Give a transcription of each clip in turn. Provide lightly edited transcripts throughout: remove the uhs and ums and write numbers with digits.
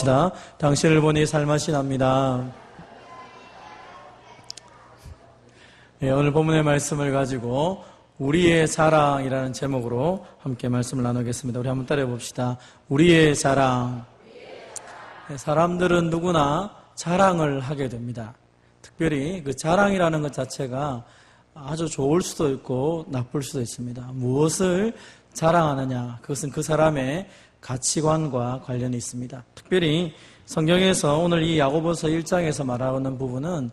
봅시다. 당신을 보니 살맛이 납니다. 네, 오늘 본문의 말씀을 가지고 우리의 자랑이라는 제목으로 함께 말씀을 나누겠습니다. 우리 한번 따라해 봅시다. 우리의 자랑. 네, 사람들은 누구나 자랑을 하게 됩니다. 특별히 그 자랑이라는 것 자체가 아주 좋을 수도 있고 나쁠 수도 있습니다. 무엇을 자랑하느냐, 그것은 그 사람의 가치관과 관련이 있습니다. 특별히 성경에서 오늘 이 야고보서 1장에서 말하는 부분은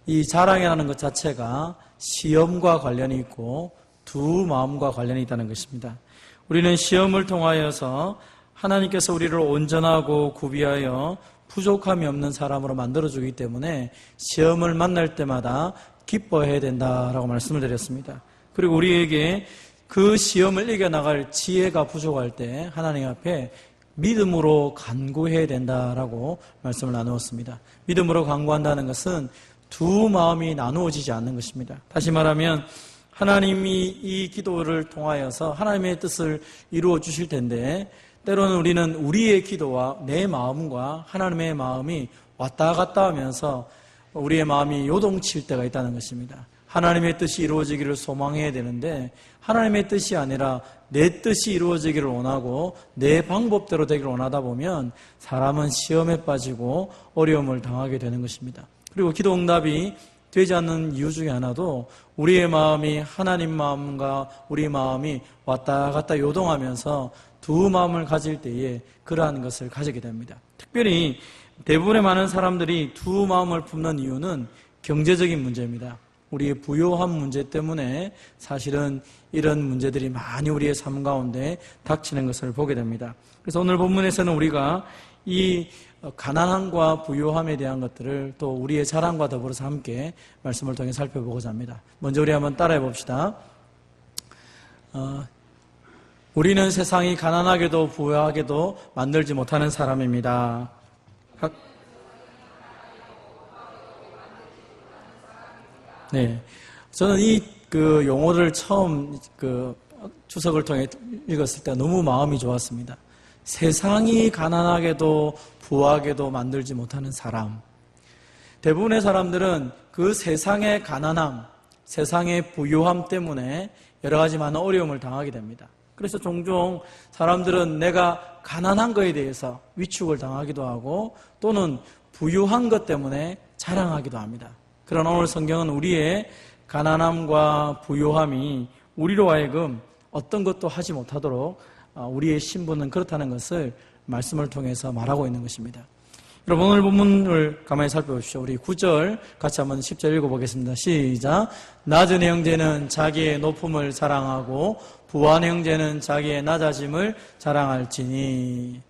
이 자랑이라는 것 자체가 시험과 관련이 있고 두 마음과 관련이 있다는 것입니다. 우리는 시험을 통하여서 하나님께서 우리를 온전하고 구비하여 부족함이 없는 사람으로 만들어주기 때문에 시험을 만날 때마다 기뻐해야 된다라고 말씀을 드렸습니다. 그리고 우리에게 그 시험을 이겨나갈 지혜가 부족할 때 하나님 앞에 믿음으로 간구해야 된다라고 말씀을 나누었습니다. 믿음으로 간구한다는 것은 두 마음이 나누어지지 않는 것입니다. 다시 말하면 하나님이 이 기도를 통하여서 하나님의 뜻을 이루어 주실 텐데 때로는 우리는 우리의 기도와 내 마음과 하나님의 마음이 왔다 갔다 하면서 우리의 마음이 요동칠 때가 있다는 것입니다. 하나님의 뜻이 이루어지기를 소망해야 되는데 하나님의 뜻이 아니라 내 뜻이 이루어지기를 원하고 내 방법대로 되기를 원하다 보면 사람은 시험에 빠지고 어려움을 당하게 되는 것입니다. 그리고 기도 응답이 되지 않는 이유 중에 하나도 우리의 마음이 하나님 마음과 우리 마음이 왔다 갔다 요동하면서 두 마음을 가질 때에 그러한 것을 가지게 됩니다. 특별히 대부분의 많은 사람들이 두 마음을 품는 이유는 경제적인 문제입니다. 우리의 부요한 문제 때문에 사실은 이런 문제들이 많이 우리의 삶 가운데 닥치는 것을 보게 됩니다. 그래서 오늘 본문에서는 우리가 이 가난함과 부요함에 대한 것들을 또 우리의 자랑과 더불어서 함께 말씀을 통해 살펴보고자 합니다. 먼저 우리 한번 따라해 봅시다. 우리는 세상이 가난하게도 부유하게도 만들지 못하는 사람입니다. 네, 저는 이 용어를 처음 주석을 통해 읽었을 때 너무 마음이 좋았습니다. 세상이 가난하게도 부하게도 만들지 못하는 사람. 대부분의 사람들은 그 세상의 가난함, 세상의 부유함 때문에 여러 가지 많은 어려움을 당하게 됩니다. 그래서 종종 사람들은 내가 가난한 것에 대해서 위축을 당하기도 하고 또는 부유한 것 때문에 자랑하기도 합니다. 그러나 오늘 성경은 우리의 가난함과 부유함이 우리로 하여금 어떤 것도 하지 못하도록 우리의 신분은 그렇다는 것을 말씀을 통해서 말하고 있는 것입니다. 여러분 오늘 본문을 가만히 살펴보십시오. 우리 9절 같이 한번 10절 읽어보겠습니다. 시작. 낮은 형제는 자기의 높음을 자랑하고 부한 형제는 자기의 낮아짐을 자랑할지니.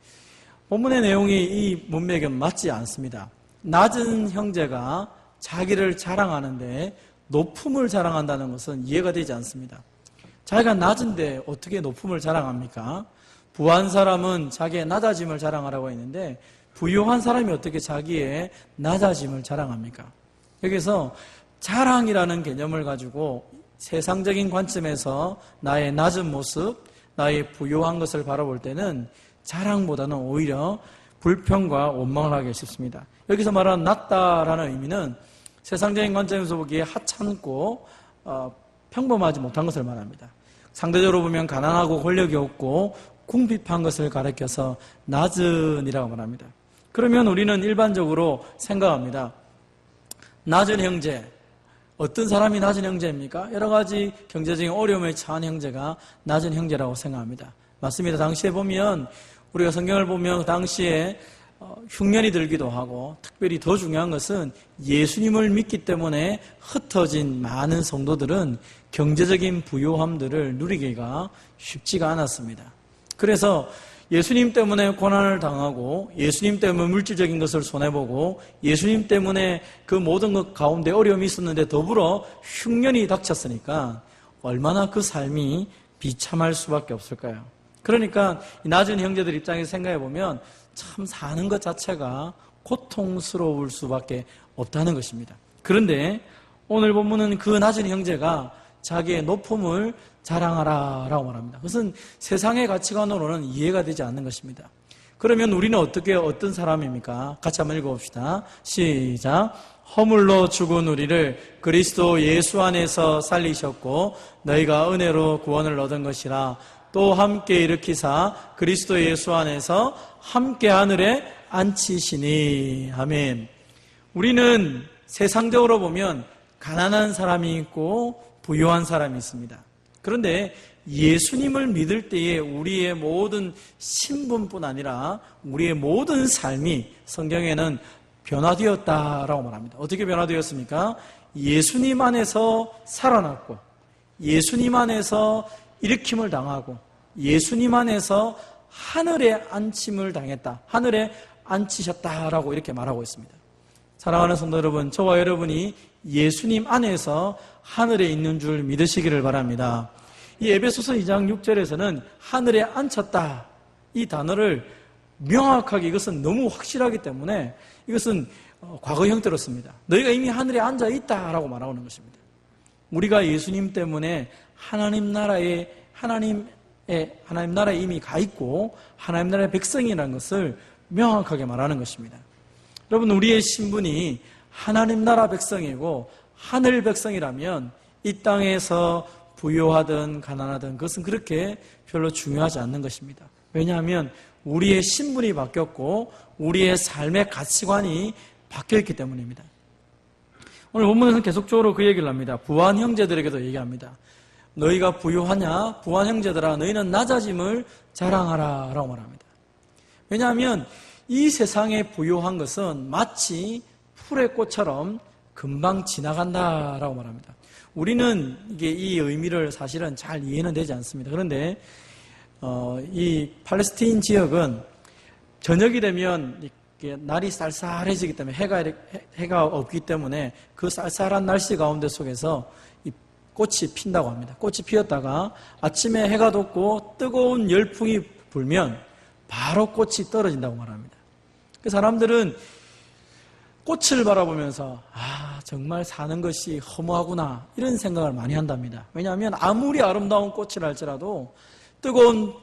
본문의 내용이 이 문맥에 맞지 않습니다. 낮은 형제가 자기를 자랑하는데 높음을 자랑한다는 것은 이해가 되지 않습니다. 자기가 낮은데 어떻게 높음을 자랑합니까? 부한 사람은 자기의 낮아짐을 자랑하라고 했는데 부유한 사람이 어떻게 자기의 낮아짐을 자랑합니까? 여기서 자랑이라는 개념을 가지고 세상적인 관점에서 나의 낮은 모습, 나의 부유한 것을 바라볼 때는 자랑보다는 오히려 불평과 원망을 하기 쉽습니다. 여기서 말하는 낮다라는 의미는 세상적인 관점에서 보기에 하찮고 평범하지 못한 것을 말합니다. 상대적으로 보면 가난하고 권력이 없고 궁핍한 것을 가리켜서 낮은이라고 말합니다. 그러면 우리는 일반적으로 생각합니다. 낮은 형제, 어떤 사람이 낮은 형제입니까? 여러 가지 경제적인 어려움에 처한 형제가 낮은 형제라고 생각합니다. 맞습니다. 당시에 보면 우리가 성경을 보면 당시에 흉년이 들기도 하고 특별히 더 중요한 것은 예수님을 믿기 때문에 흩어진 많은 성도들은 경제적인 부요함들을 누리기가 쉽지가 않았습니다. 그래서 예수님 때문에 고난을 당하고 예수님 때문에 물질적인 것을 손해보고 예수님 때문에 그 모든 것 가운데 어려움이 있었는데 더불어 흉년이 닥쳤으니까 얼마나 그 삶이 비참할 수밖에 없을까요? 그러니까 이 낮은 형제들 입장에서 생각해보면 참 사는 것 자체가 고통스러울 수밖에 없다는 것입니다. 그런데 오늘 본문은 그 낮은 형제가 자기의 높음을 자랑하라 라고 말합니다. 그것은 세상의 가치관으로는 이해가 되지 않는 것입니다. 그러면 우리는 어떤 사람입니까? 같이 한번 읽어봅시다. 시작. 허물로 죽은 우리를 그리스도 예수 안에서 살리셨고 너희가 은혜로 구원을 얻은 것이라. 또 함께 일으키사 그리스도 예수 안에서 함께 하늘에 앉히시니. 아멘. 우리는 세상적으로 보면 가난한 사람이 있고 부유한 사람이 있습니다. 그런데 예수님을 믿을 때에 우리의 모든 신분뿐 아니라 우리의 모든 삶이 성경에는 변화되었다라고 말합니다. 어떻게 변화되었습니까? 예수님 안에서 살아났고 예수님 안에서 일으킴을 당하고 예수님 안에서 하늘에 앉힘을 당했다. 하늘에 앉히셨다라고 이렇게 말하고 있습니다. 사랑하는 성도 여러분, 저와 여러분이 예수님 안에서 하늘에 있는 줄 믿으시기를 바랍니다. 이 에베소서 2장 6절에서는 하늘에 앉혔다 이 단어를 명확하게 이것은 너무 확실하기 때문에 이것은 과거 형태로 씁니다. 너희가 이미 하늘에 앉아 있다라고 말하는 것입니다. 우리가 예수님 때문에 하나님 나라에 이미 가 있고 하나님 나라의 백성이라는 것을 명확하게 말하는 것입니다. 여러분, 우리의 신분이 하나님 나라 백성이고 하늘 백성이라면 이 땅에서 부유하든 가난하든 그것은 그렇게 별로 중요하지 않는 것입니다. 왜냐하면 우리의 신분이 바뀌었고 우리의 삶의 가치관이 바뀌었기 때문입니다. 오늘 본문에서는 계속적으로 그 얘기를 합니다. 부한 형제들에게도 얘기합니다. 너희가 부유하냐? 부한 형제들아, 너희는 낮아짐을 자랑하라 라고 말합니다. 왜냐하면 이 세상에 부유한 것은 마치 풀의 꽃처럼 금방 지나간다라고 말합니다. 우리는 이 의미를 사실은 잘 이해는 되지 않습니다. 그런데 이 팔레스타인 지역은 저녁이 되면 날이 쌀쌀해지기 때문에 해가 없기 때문에 그 쌀쌀한 날씨 가운데 속에서 이 꽃이 핀다고 합니다. 꽃이 피었다가 아침에 해가 돋고 뜨거운 열풍이 불면 바로 꽃이 떨어진다고 말합니다. 그 사람들은 꽃을 바라보면서 정말 사는 것이 허무하구나 이런 생각을 많이 한답니다. 왜냐하면 아무리 아름다운 꽃을 할지라도 뜨거운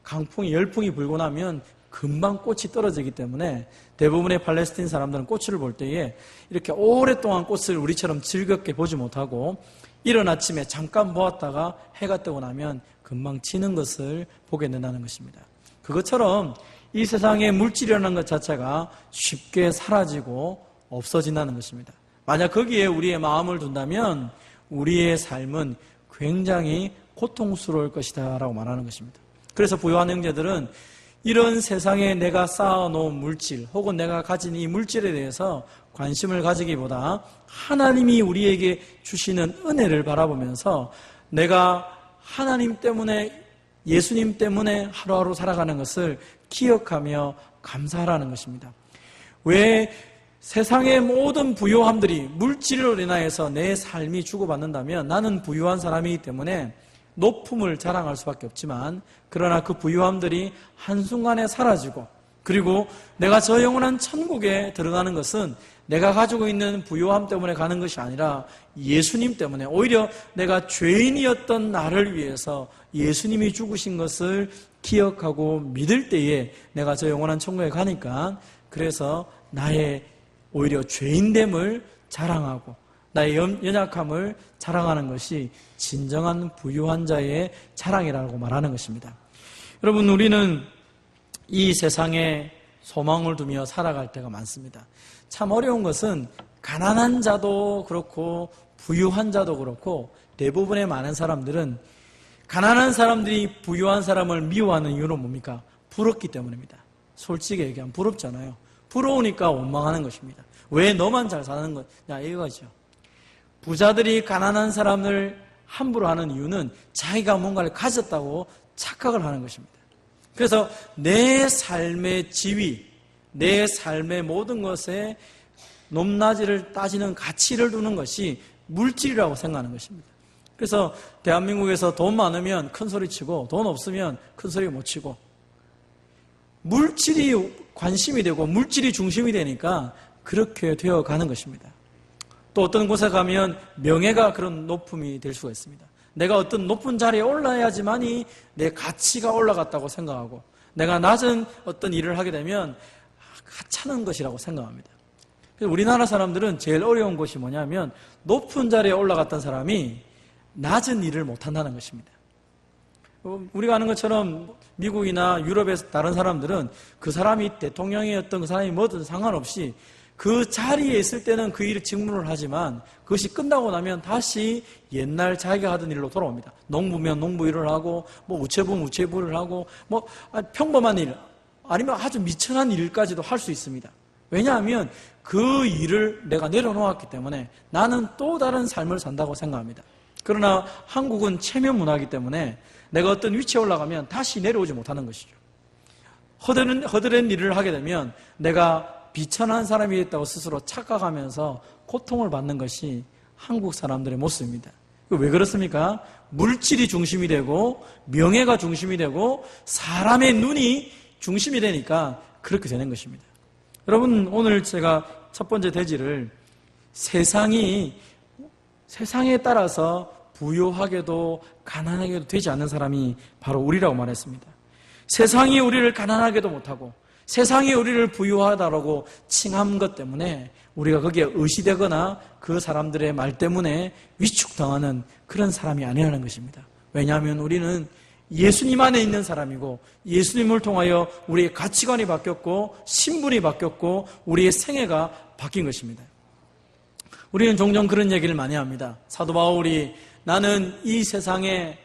강풍이 열풍이 불고 나면 금방 꽃이 떨어지기 때문에 대부분의 팔레스타인 사람들은 꽃을 볼 때에 이렇게 오랫동안 꽃을 우리처럼 즐겁게 보지 못하고 이른 아침에 잠깐 보았다가 해가 뜨고 나면 금방 지는 것을 보게 된다는 것입니다. 그것처럼 이 세상에 물질이라는 것 자체가 쉽게 사라지고 없어진다는 것입니다. 만약 거기에 우리의 마음을 둔다면 우리의 삶은 굉장히 고통스러울 것이다 라고 말하는 것입니다. 그래서 부유한 형제들은 이런 세상에 내가 쌓아놓은 물질 혹은 내가 가진 이 물질에 대해서 관심을 가지기보다 하나님이 우리에게 주시는 은혜를 바라보면서 내가 하나님 때문에 예수님 때문에 하루하루 살아가는 것을 기억하며 감사하라는 것입니다. 왜 세상의 모든 부유함들이 물질로 인하여서 내 삶이 주고받는다면 나는 부유한 사람이기 때문에 높음을 자랑할 수밖에 없지만 그러나 그 부유함들이 한순간에 사라지고 그리고 내가 저 영원한 천국에 들어가는 것은 내가 가지고 있는 부유함 때문에 가는 것이 아니라 예수님 때문에 오히려 내가 죄인이었던 나를 위해서 예수님이 죽으신 것을 기억하고 믿을 때에 내가 저 영원한 천국에 가니까 그래서 나의 오히려 죄인됨을 자랑하고 나의 연약함을 자랑하는 것이 진정한 부유한 자의 자랑이라고 말하는 것입니다. 여러분, 우리는 이 세상에 소망을 두며 살아갈 때가 많습니다. 참 어려운 것은 가난한 자도 그렇고 부유한 자도 그렇고 대부분의 많은 사람들은 가난한 사람들이 부유한 사람을 미워하는 이유는 뭡니까? 부럽기 때문입니다. 솔직히 얘기하면 부럽잖아요. 부러우니까 원망하는 것입니다. 왜 너만 잘 사는 거냐 이거죠. 부자들이 가난한 사람을 함부로 하는 이유는 자기가 뭔가를 가졌다고 착각을 하는 것입니다. 그래서 내 삶의 지위, 내 삶의 모든 것에 높낮이를 따지는 가치를 두는 것이 물질이라고 생각하는 것입니다. 그래서 대한민국에서 돈 많으면 큰 소리 치고 돈 없으면 큰 소리 못 치고 물질이 관심이 되고 물질이 중심이 되니까 그렇게 되어가는 것입니다. 또 어떤 곳에 가면 명예가 그런 높음이 될 수가 있습니다. 내가 어떤 높은 자리에 올라야지만이 내 가치가 올라갔다고 생각하고 내가 낮은 어떤 일을 하게 되면 하찮은 것이라고 생각합니다. 그래서 우리나라 사람들은 제일 어려운 것이 뭐냐면 높은 자리에 올라갔던 사람이 낮은 일을 못한다는 것입니다. 우리가 아는 것처럼 미국이나 유럽에서 다른 사람들은 그 사람이 대통령이었던 그 사람이 뭐든 상관없이 그 자리에 있을 때는 그 일을 직무를 하지만 그것이 끝나고 나면 다시 옛날 자기가 하던 일로 돌아옵니다. 농부면 농부 일을 하고 뭐 우체부면 우체부 일을 하고 뭐 평범한 일 아니면 아주 미천한 일까지도 할 수 있습니다. 왜냐하면 그 일을 내가 내려놓았기 때문에 나는 또 다른 삶을 산다고 생각합니다. 그러나 한국은 체면 문화이기 때문에 내가 어떤 위치에 올라가면 다시 내려오지 못하는 것이죠. 허드렛 일을 하게 되면 내가 비천한 사람이 됐다고 스스로 착각하면서 고통을 받는 것이 한국 사람들의 모습입니다. 왜 그렇습니까? 물질이 중심이 되고 명예가 중심이 되고 사람의 눈이 중심이 되니까 그렇게 되는 것입니다. 여러분, 오늘 제가 첫 번째 대지를 세상에 따라서 부유하게도 가난하게도 되지 않는 사람이 바로 우리라고 말했습니다. 세상이 우리를 가난하게도 못하고 세상이 우리를 부유하다라고 칭한 것 때문에 우리가 거기에 의시되거나 그 사람들의 말 때문에 위축당하는 그런 사람이 아니라는 것입니다. 왜냐하면 우리는 예수님 안에 있는 사람이고 예수님을 통하여 우리의 가치관이 바뀌었고 신분이 바뀌었고 우리의 생애가 바뀐 것입니다. 우리는 종종 그런 얘기를 많이 합니다. 사도 바울이 나는 이 세상에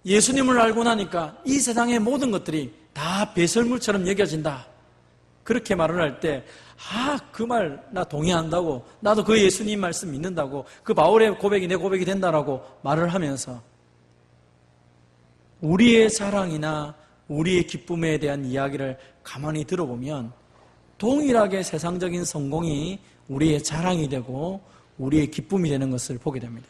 예수님을 알고 나니까 이 세상의 모든 것들이 다 배설물처럼 여겨진다. 그렇게 말을 할 때 그 말 나 동의한다고, 나도 그 예수님 말씀 믿는다고, 그 바울의 고백이 내 고백이 된다라고 말을 하면서 우리의 자랑이나 우리의 기쁨에 대한 이야기를 가만히 들어보면 동일하게 세상적인 성공이 우리의 자랑이 되고 우리의 기쁨이 되는 것을 보게 됩니다.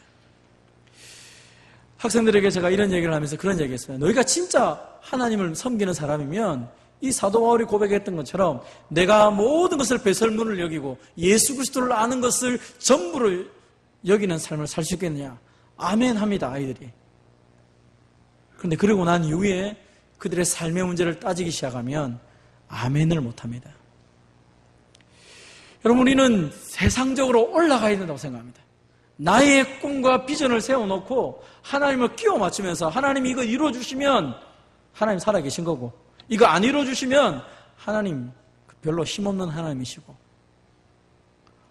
학생들에게 제가 이런 얘기를 하면서 그런 얘기했어요. 너희가 진짜 하나님을 섬기는 사람이면 이 사도 바울이 고백했던 것처럼 내가 모든 것을 배설물을 여기고 예수 그리스도를 아는 것을 전부로 여기는 삶을 살 수 있겠느냐? 아멘 합니다, 아이들이. 그런데 그러고 난 이후에 그들의 삶의 문제를 따지기 시작하면 아멘을 못합니다. 여러분, 우리는 세상적으로 올라가야 된다고 생각합니다. 나의 꿈과 비전을 세워놓고 하나님을 끼워 맞추면서 하나님이 이거 이루어주시면 하나님 살아계신 거고, 이거 안 이루어주시면 하나님 별로 힘없는 하나님이시고,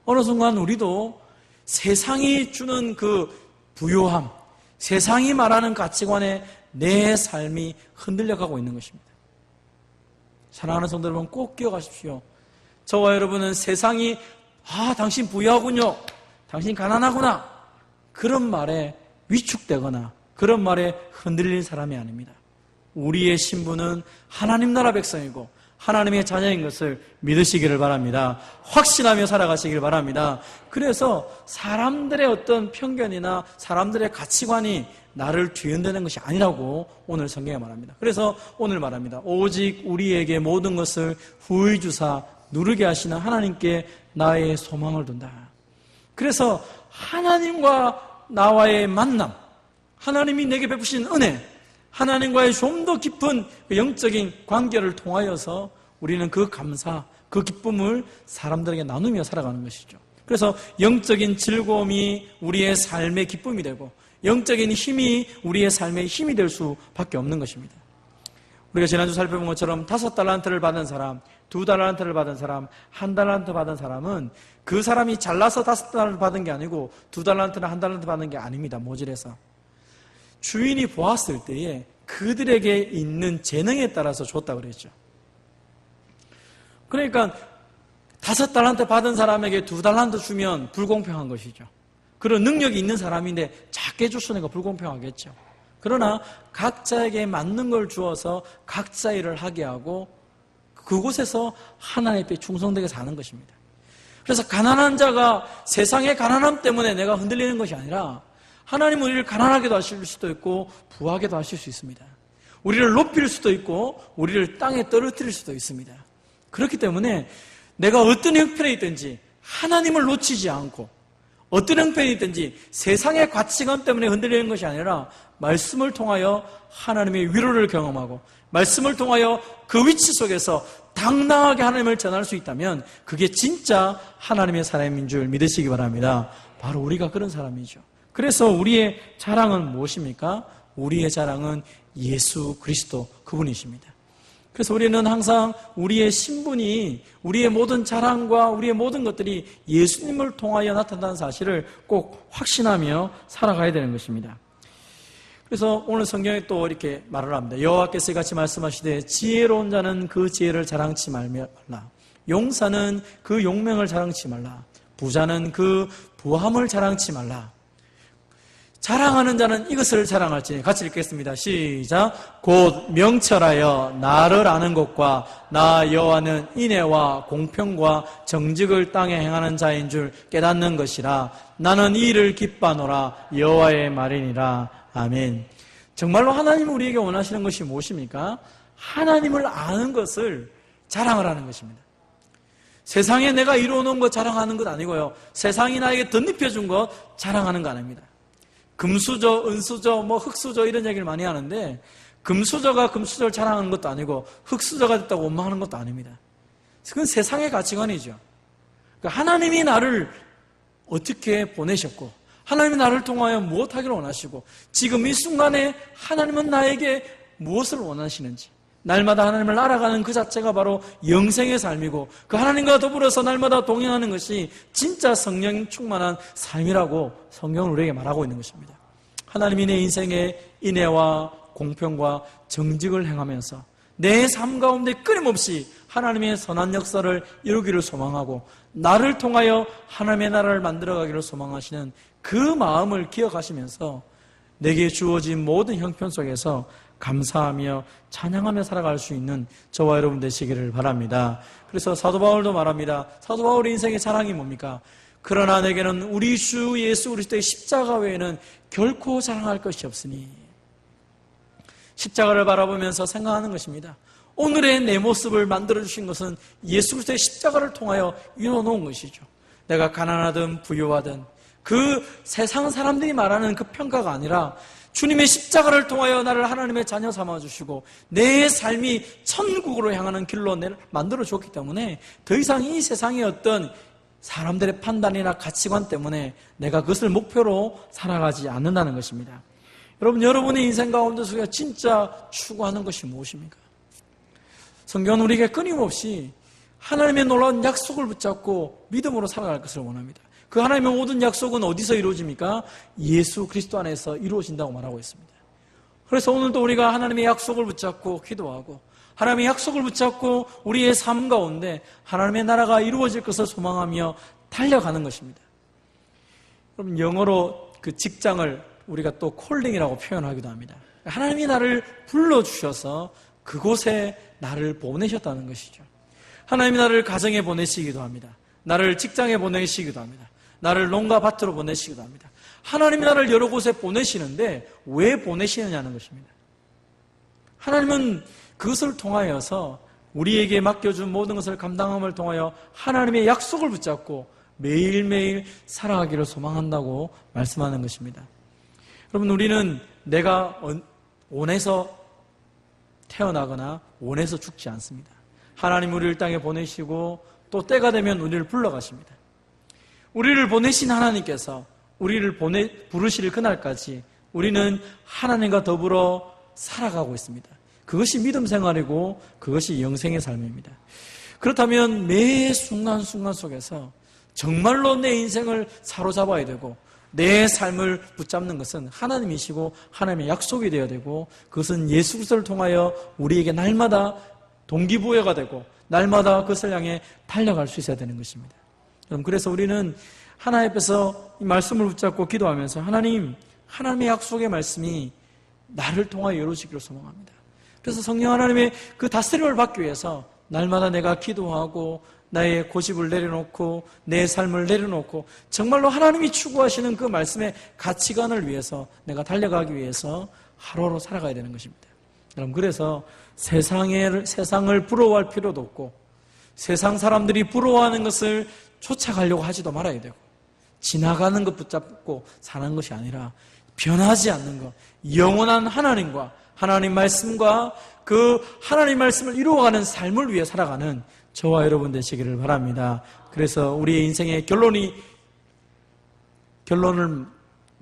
어느 순간 우리도 세상이 주는 그 부요함, 세상이 말하는 가치관에 내 삶이 흔들려가고 있는 것입니다. 사랑하는 성도 여러분, 꼭 기억하십시오. 저와 여러분은 세상이 당신 부유하군요, 당신 가난하구나, 그런 말에 위축되거나 그런 말에 흔들릴 사람이 아닙니다. 우리의 신분은 하나님 나라 백성이고 하나님의 자녀인 것을 믿으시기를 바랍니다. 확신하며 살아가시길 바랍니다. 그래서 사람들의 어떤 편견이나 사람들의 가치관이 나를 뒤흔드는 것이 아니라고 오늘 성경에 말합니다. 그래서 오늘 말합니다. 오직 우리에게 모든 것을 후히 주사 누르게 하시는 하나님께 나의 소망을 둔다. 그래서 하나님과 나와의 만남, 하나님이 내게 베푸신 은혜, 하나님과의 좀 더 깊은 영적인 관계를 통하여서 우리는 그 감사, 그 기쁨을 사람들에게 나누며 살아가는 것이죠. 그래서 영적인 즐거움이 우리의 삶의 기쁨이 되고 영적인 힘이 우리의 삶의 힘이 될 수밖에 없는 것입니다. 우리가 지난주 살펴본 것처럼 5달란트를 받은 사람, 2달란트를 받은 사람, 1달란트 받은 사람은 그 사람이 잘나서 5달란트 받은 게 아니고 2달란트나 1달란트 받은 게 아닙니다. 모질해서. 주인이 보았을 때에 그들에게 있는 재능에 따라서 줬다고 그랬죠. 그러니까 5달란트 받은 사람에게 2달란트 주면 불공평한 것이죠. 그런 능력이 있는 사람인데 작게 줬으니까 불공평하겠죠. 그러나 각자에게 맞는 걸 주어서 각자 일을 하게 하고 그곳에서 하나님 앞에 충성되게 사는 것입니다. 그래서 가난한 자가 세상의 가난함 때문에 내가 흔들리는 것이 아니라 하나님은 우리를 가난하게도 하실 수도 있고 부하게도 하실 수 있습니다. 우리를 높일 수도 있고 우리를 땅에 떨어뜨릴 수도 있습니다. 그렇기 때문에 내가 어떤 형편에 있든지 하나님을 놓치지 않고 어떤 형편이 있든지 세상의 가치관 때문에 흔들리는 것이 아니라 말씀을 통하여 하나님의 위로를 경험하고 말씀을 통하여 그 위치 속에서 당당하게 하나님을 전할 수 있다면 그게 진짜 하나님의 사람인 줄 믿으시기 바랍니다. 바로 우리가 그런 사람이죠. 그래서 우리의 자랑은 무엇입니까? 우리의 자랑은 예수 그리스도 그분이십니다. 그래서 우리는 항상 우리의 신분이, 우리의 모든 자랑과 우리의 모든 것들이 예수님을 통하여 나타난다는 사실을 꼭 확신하며 살아가야 되는 것입니다. 그래서 오늘 성경에 또 이렇게 말을 합니다. 여호와께서 같이 말씀하시되 지혜로운 자는 그 지혜를 자랑치 말라. 용사는 그 용맹을 자랑치 말라. 부자는 그 부함을 자랑치 말라. 자랑하는 자는 이것을 자랑할지. 같이 읽겠습니다. 시작. 곧 명철하여 나를 아는 것과 나 여호와는 인애와 공평과 정직을 땅에 행하는 자인 줄 깨닫는 것이라. 나는 이 일을 기뻐하노라. 여호와의 말이니라. 아멘. 정말로 하나님은 우리에게 원하시는 것이 무엇입니까? 하나님을 아는 것을 자랑을 하는 것입니다. 세상에 내가 이루어놓은 것 자랑하는 것 아니고요. 세상이 나에게 덧입혀준 것 자랑하는 거 아닙니다. 금수저, 은수저, 흙수저 이런 얘기를 많이 하는데 금수저가 금수저를 자랑하는 것도 아니고 흙수저가 됐다고 원망하는 것도 아닙니다. 그건 세상의 가치관이죠. 그러니까 하나님이 나를 어떻게 보내셨고 하나님이 나를 통하여 무엇하기를 원하시고 지금 이 순간에 하나님은 나에게 무엇을 원하시는지 날마다 하나님을 알아가는 그 자체가 바로 영생의 삶이고 그 하나님과 더불어서 날마다 동행하는 것이 진짜 성령 충만한 삶이라고 성경은 우리에게 말하고 있는 것입니다. 하나님이 내 인생에 인애와 공평과 정직을 행하면서 내 삶 가운데 끊임없이 하나님의 선한 역사를 이루기를 소망하고 나를 통하여 하나님의 나라를 만들어가기를 소망하시는 그 마음을 기억하시면서 내게 주어진 모든 형편 속에서 감사하며 찬양하며 살아갈 수 있는 저와 여러분 되시기를 바랍니다. 그래서 사도 바울도 말합니다. 사도 바울의 인생의 자랑이 뭡니까? 그러나 내게는 우리 주 예수 그리스도의 십자가 외에는 결코 자랑할 것이 없으니. 십자가를 바라보면서 생각하는 것입니다. 오늘의 내 모습을 만들어주신 것은 예수 그리스도의 십자가를 통하여 이루어놓은 것이죠. 내가 가난하든 부유하든 그 세상 사람들이 말하는 그 평가가 아니라 주님의 십자가를 통하여 나를 하나님의 자녀 삼아주시고 내 삶이 천국으로 향하는 길로 만들어 줬기 때문에 더 이상 이 세상의 어떤 사람들의 판단이나 가치관 때문에 내가 그것을 목표로 살아가지 않는다는 것입니다. 여러분, 여러분의 인생 가운데서 진짜 추구하는 것이 무엇입니까? 성경은 우리에게 끊임없이 하나님의 놀라운 약속을 붙잡고 믿음으로 살아갈 것을 원합니다. 그 하나님의 모든 약속은 어디서 이루어집니까? 예수 그리스도 안에서 이루어진다고 말하고 있습니다. 그래서 오늘도 우리가 하나님의 약속을 붙잡고 기도하고 하나님의 약속을 붙잡고 우리의 삶 가운데 하나님의 나라가 이루어질 것을 소망하며 달려가는 것입니다. 여러분, 영어로 그 직장을 우리가 또 콜링이라고 표현하기도 합니다. 하나님이 나를 불러주셔서 그곳에 나를 보내셨다는 것이죠. 하나님이 나를 가정에 보내시기도 합니다. 나를 직장에 보내시기도 합니다. 나를 농가 밭으로 보내시기도 합니다. 하나님이 나를 여러 곳에 보내시는데 왜 보내시느냐는 것입니다. 하나님은 그것을 통하여서 우리에게 맡겨준 모든 것을 감당함을 통하여 하나님의 약속을 붙잡고 매일매일 살아가기를 소망한다고 말씀하는 것입니다. 여러분, 우리는 내가 원해서 태어나거나 원해서 죽지 않습니다. 하나님 우리를 땅에 보내시고 또 때가 되면 우리를 불러가십니다. 우리를 보내신 하나님께서 우리를 부르실 그날까지 우리는 하나님과 더불어 살아가고 있습니다. 그것이 믿음 생활이고 그것이 영생의 삶입니다. 그렇다면 매 순간순간 속에서 정말로 내 인생을 사로잡아야 되고 내 삶을 붙잡는 것은 하나님이시고 하나님의 약속이 되어야 되고 그것은 예수 그리스도를 통하여 우리에게 날마다 동기부여가 되고 날마다 그것을 향해 달려갈 수 있어야 되는 것입니다. 그래서 우리는 하나님 앞에서 이 말씀을 붙잡고 기도하면서 하나님의 약속의 말씀이 나를 통하여 이루어지기를 소망합니다. 그래서 성령 하나님의 그 다스림을 받기 위해서 날마다 내가 기도하고 나의 고집을 내려놓고 내 삶을 내려놓고 정말로 하나님이 추구하시는 그 말씀의 가치관을 위해서 내가 달려가기 위해서 하루하루 살아가야 되는 것입니다. 여러분, 그래서 세상을 부러워할 필요도 없고 세상 사람들이 부러워하는 것을 쫓아가려고 하지도 말아야 되고 지나가는 것 붙잡고 사는 것이 아니라 변하지 않는 것, 영원한 하나님과 하나님 말씀과 그 하나님 말씀을 이루어가는 삶을 위해 살아가는 저와 여러분 되시기를 바랍니다. 그래서 우리의 인생의 결론을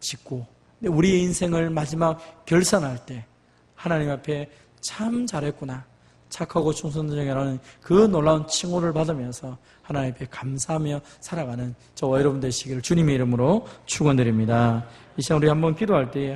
짓고 우리의 인생을 마지막 결산할 때 하나님 앞에 참 잘했구나, 착하고 충성되라는 그 놀라운 칭호를 받으면서 하나님 앞에 감사하며 살아가는 저와 여러분 되시기를 주님의 이름으로 축원드립니다. 이 시간 우리 한번 기도할 때